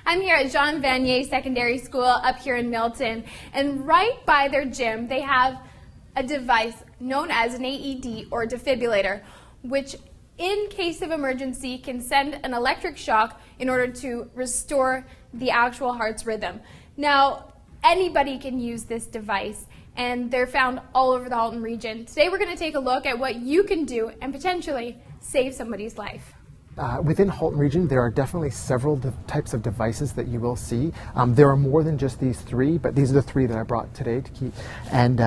I'm here at Jean Vanier Secondary School up here in Milton, and right by their gym they have a device known as an AED or defibrillator, which in case of emergency can send an electric shock in order to restore the actual heart's rhythm. Now, anybody can use this device, and they're found all over the Halton region. Today we're going to take a look at what you can do and potentially save somebody's life. Within Halton region, there are definitely several types of devices that you will see. There are more than just these three, but these are the three that I brought today to keep. And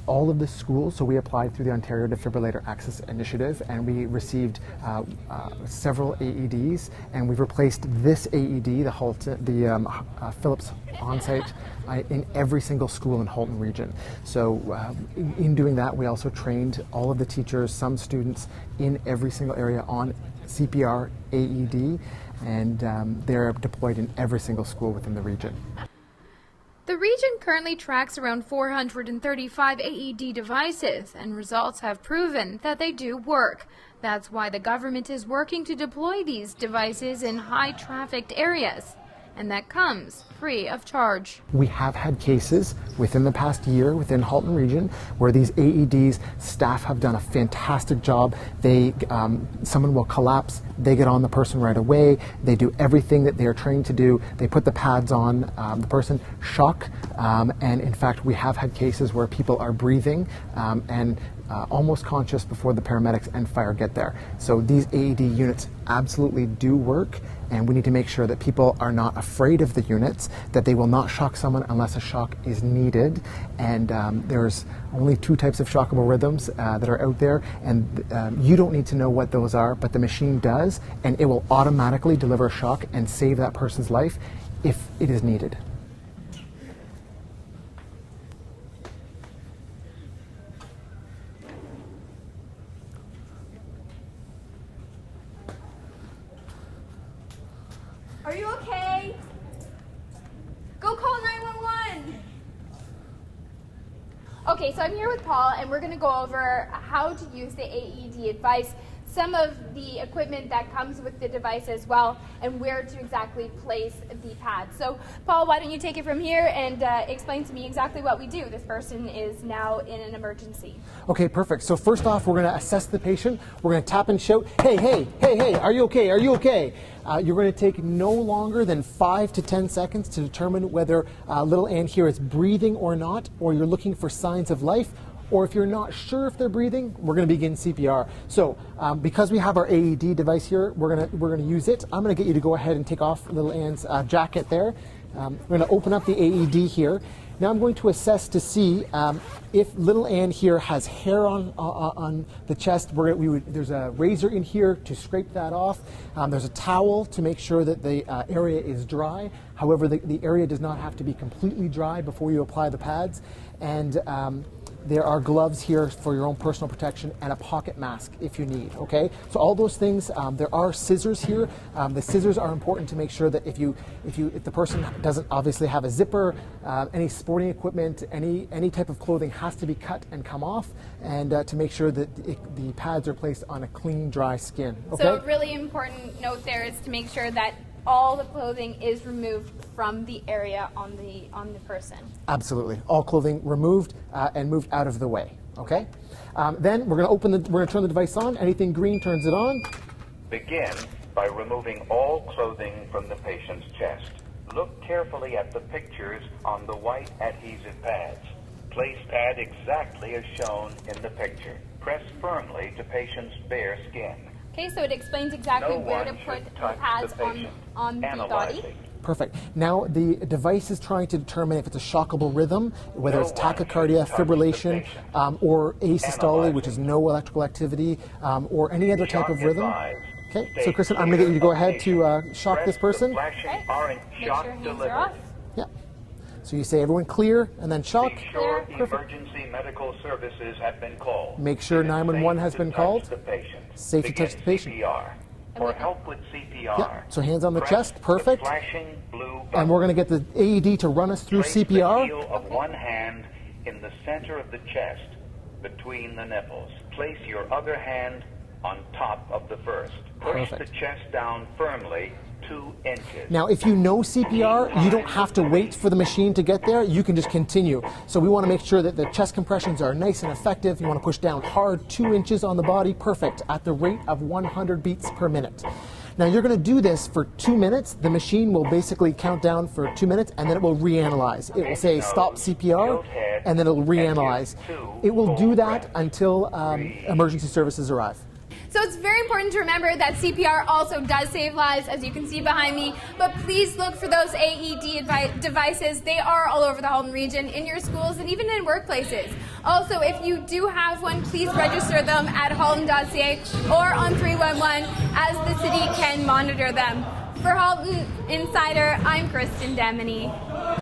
all of the schools, so we applied through the Ontario Defibrillator Access Initiative, and we received several AEDs, and we've replaced this AED, the Philips on-site, in every single school in Halton region. So in doing that, we also trained all of the teachers, some students in every single area on CPR AED, and they're deployed in every single school within the region. The region currently tracks around 435 AED devices, and results have proven that they do work. That's why the government is working to deploy these devices in high-trafficked areas, and that comes free of charge. We have had cases within the past year within Halton region where these AEDs, staff have done a fantastic job. Someone will collapse, they get on the person right away, they do everything that they are trained to do, they put the pads on the person, shock, and in fact we have had cases where people are breathing and almost conscious before the paramedics and fire get there. So these AED units absolutely do work, and we need to make sure that people are not afraid of the units, that they will not shock someone unless a shock is needed. And there's only two types of shockable rhythms that are out there, and you don't need to know what those are, but the machine does, and it will automatically deliver a shock and save that person's life if it is needed. Are you okay? Go call 911. Okay, so I'm here with Paul, and we're going to go over how to use the AED advice, some of the equipment that comes with the device as well, and where to exactly place the pad. So, Paul, why don't you take it from here and explain to me exactly what we do? This person is now in an emergency. Okay, perfect. So first off, we're going to assess the patient. We're going to tap and shout, hey, hey, hey, hey, are you okay? Are you okay? You're going to take no longer than 5 to 10 seconds to determine whether little Ann here is breathing or not, or you're looking for signs of life, or if you're not sure if they're breathing, we're going to begin CPR. So because we have our AED device here, we're going to use it. I'm going to get you to go ahead and take off little Ann's jacket there. We're going to open up the AED here. Now I'm going to assess to see if little Ann here has hair on the chest. There's a razor in here to scrape that off. There's a towel to make sure that the area is dry. However, the area does not have to be completely dry before you apply the pads. And there are gloves here for your own personal protection and a pocket mask if you need, okay? So all those things, there are scissors here. The scissors are important to make sure that if the person doesn't obviously have a zipper, any sporting equipment, any type of clothing has to be cut and come off, and to make sure that the pads are placed on a clean, dry skin, okay? So a really important note there is to make sure that all the clothing is removed from the area on the person. Absolutely, all clothing removed and moved out of the way. Okay. Then we're going to turn the device on. Anything green turns it on. Begin by removing all clothing from the patient's chest. Look carefully at the pictures on the white adhesive pads. Place pad exactly as shown in the picture. Press firmly to patient's bare skin. Okay, so it explains exactly where to put the pads on the body. Perfect. Now the device is trying to determine if it's a shockable rhythm, whether it's tachycardia, fibrillation, or asystole, which is no electrical activity, or any other type of rhythm. Okay, so Kristen, I'm going to get you to go ahead to shock this person. Okay. Make sure hands are off. Yeah. So you say everyone clear, and then shock. Make sure emergency medical services have been called. Make sure 911 has been called. Safe to touch the patient. CPR. For help with CPR. Yeah. So hands on the chest, perfect. The flashing blue button. And we're going to get the AED to run us through Place CPR. the heel of one hand in the center of the chest, between the nipples. Place your other hand on top of the first. Push Perfect. the chest down firmly 2 inches. Now, if you know CPR, you don't have to wait for the machine to get there. You can just continue. So we want to make sure that the chest compressions are nice and effective. You want to push down hard, 2 inches on the body, perfect, at the rate of 100 beats per minute. Now, you're going to do this for 2 minutes. The machine will basically count down for 2 minutes, and then it will reanalyze. It will say stop CPR, and then it will reanalyze. It will do that until emergency services arrive. So it's very important to remember that CPR also does save lives, as you can see behind me, but please look for those AED devices. They are all over the Halton region, in your schools, and even in workplaces. Also, if you do have one, please register them at halton.ca or on 311, as the city can monitor them. For Halton Insider, I'm Kristen Demeny.